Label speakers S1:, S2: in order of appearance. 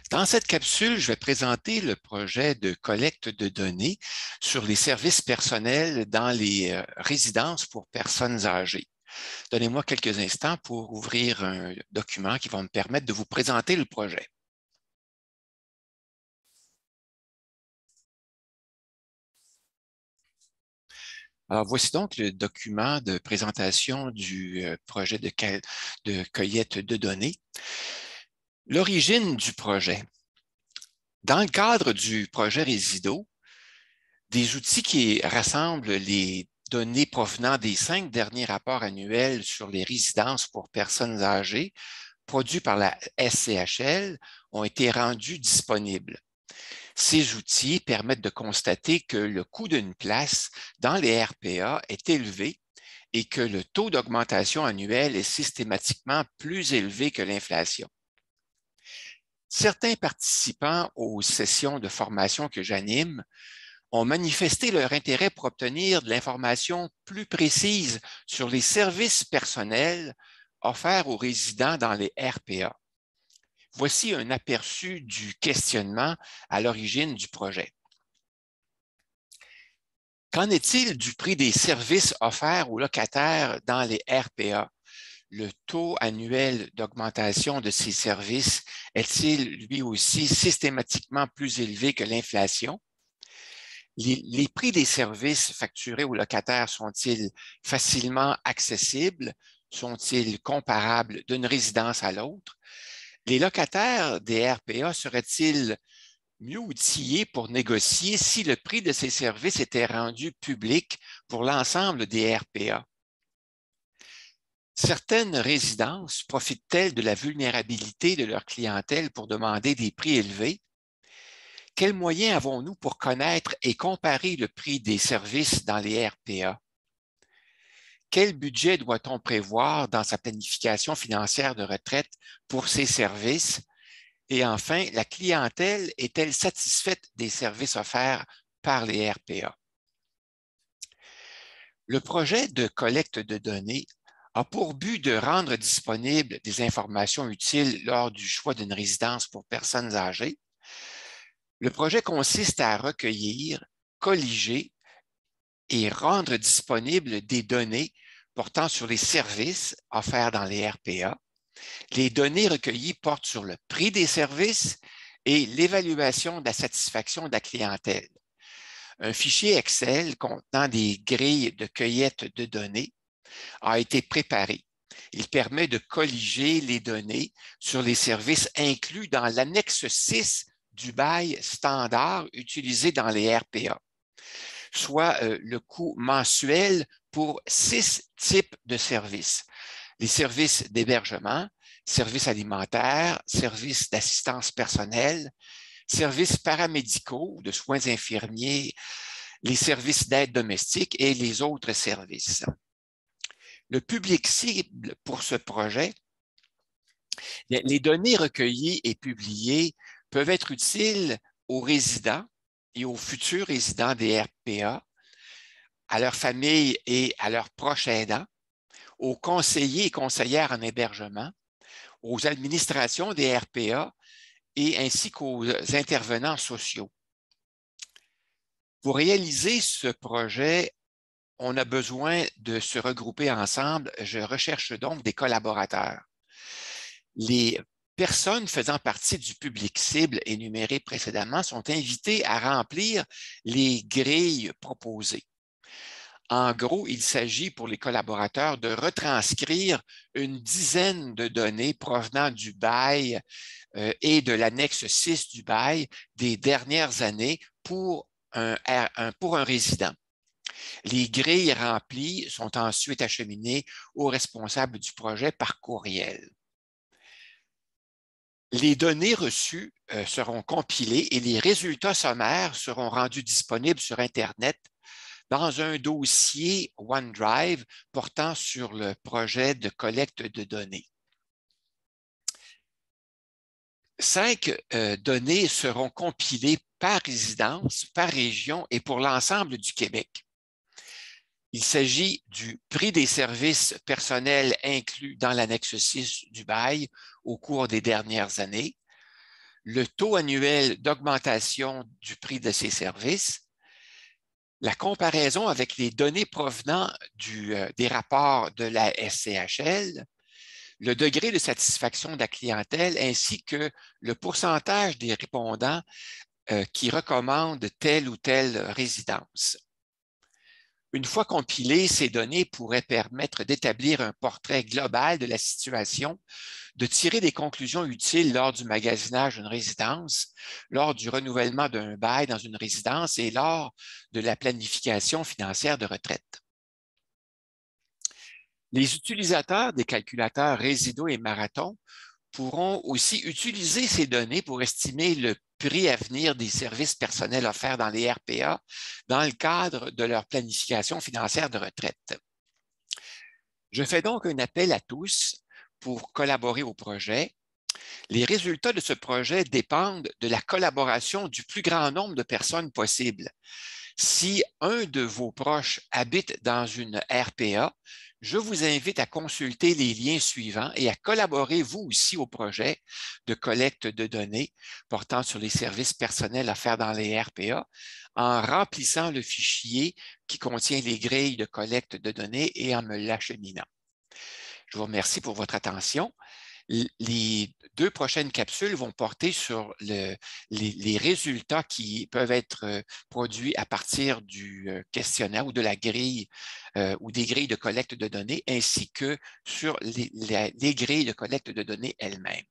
S1: Dans cette capsule, je vais présenter le projet de collecte de données sur les services personnels dans les résidences pour personnes âgées. Donnez-moi quelques instants pour ouvrir un document qui va me permettre de vous présenter le projet. Alors, voici donc le document de présentation du projet de cueillette de données. L'origine du projet. Dans le cadre du projet Résido, des outils qui rassemblent les données provenant des 5 derniers rapports annuels sur les résidences pour personnes âgées produits par la SCHL ont été rendus disponibles. Ces outils permettent de constater que le coût d'une place dans les RPA est élevé et que le taux d'augmentation annuelle est systématiquement plus élevé que l'inflation. Certains participants aux sessions de formation que j'anime ont manifesté leur intérêt pour obtenir de l'information plus précise sur les services personnels offerts aux résidents dans les RPA. Voici un aperçu du questionnement à l'origine du projet. Qu'en est-il du prix des services offerts aux locataires dans les RPA? Le taux annuel d'augmentation de ces services est-il lui aussi systématiquement plus élevé que l'inflation? Les prix des services facturés aux locataires sont-ils facilement accessibles? Sont-ils comparables d'une résidence à l'autre? Les locataires des RPA seraient-ils mieux outillés pour négocier si le prix de ces services était rendu public pour l'ensemble des RPA? Certaines résidences profitent-elles de la vulnérabilité de leur clientèle pour demander des prix élevés? Quels moyens avons-nous pour connaître et comparer le prix des services dans les RPA? Quel budget doit-on prévoir dans sa planification financière de retraite pour ces services? Et enfin, la clientèle est-elle satisfaite des services offerts par les RPA? Le projet de collecte de données a pour but de rendre disponibles des informations utiles lors du choix d'une résidence pour personnes âgées. Le projet consiste à recueillir, colliger et rendre disponibles des données portant sur les services offerts dans les RPA. Les données recueillies portent sur le prix des services et l'évaluation de la satisfaction de la clientèle. Un fichier Excel contenant des grilles de cueillette de données a été préparé. Il permet de colliger les données sur les services inclus dans l'annexe 6 du bail standard utilisé dans les RPA, soit le coût mensuel pour 6 types de services. Les services d'hébergement, services alimentaires, services d'assistance personnelle, services paramédicaux, de soins infirmiers, les services d'aide domestique et les autres services. Le public cible pour ce projet, les données recueillies et publiées peuvent être utiles aux résidents et aux futurs résidents des RPA, à leurs familles et à leurs proches aidants, aux conseillers et conseillères en hébergement, aux administrations des RPA et ainsi qu'aux intervenants sociaux. Pour réaliser ce projet, on a besoin de se regrouper ensemble. Je recherche donc des collaborateurs. Les personnes faisant partie du public cible énuméré précédemment sont invitées à remplir les grilles proposées. En gros, il s'agit pour les collaborateurs de retranscrire une dizaine de données provenant du bail et de l'annexe 6 du bail des dernières années pour un résident. Les grilles remplies sont ensuite acheminées aux responsables du projet par courriel. Les données reçues seront compilées et les résultats sommaires seront rendus disponibles sur Internet dans un dossier OneDrive portant sur le projet de collecte de données. 5 données seront compilées par résidence, par région et pour l'ensemble du Québec. Il s'agit du prix des services personnels inclus dans l'annexe 6 du bail au cours des dernières années, le taux annuel d'augmentation du prix de ces services, la comparaison avec les données provenant des rapports de la SCHL, le degré de satisfaction de la clientèle ainsi que le pourcentage des répondants qui recommandent telle ou telle résidence. Une fois compilées, ces données pourraient permettre d'établir un portrait global de la situation, de tirer des conclusions utiles lors du magasinage d'une résidence, lors du renouvellement d'un bail dans une résidence et lors de la planification financière de retraite. Les utilisateurs des calculateurs Résido et Marathon pourront aussi utiliser ces données pour estimer le prix à venir des services personnels offerts dans les RPA dans le cadre de leur planification financière de retraite. Je fais donc un appel à tous pour collaborer au projet. Les résultats de ce projet dépendent de la collaboration du plus grand nombre de personnes possible. Si un de vos proches habite dans une RPA, je vous invite à consulter les liens suivants et à collaborer vous aussi au projet de collecte de données portant sur les services personnels à faire dans les RPA en remplissant le fichier qui contient les grilles de collecte de données et en me l'acheminant. Je vous remercie pour votre attention. Les 2 prochaines capsules vont porter sur les résultats qui peuvent être produits à partir du questionnaire ou de la grille ou des grilles de collecte de données, ainsi que sur les grilles de collecte de données elles-mêmes.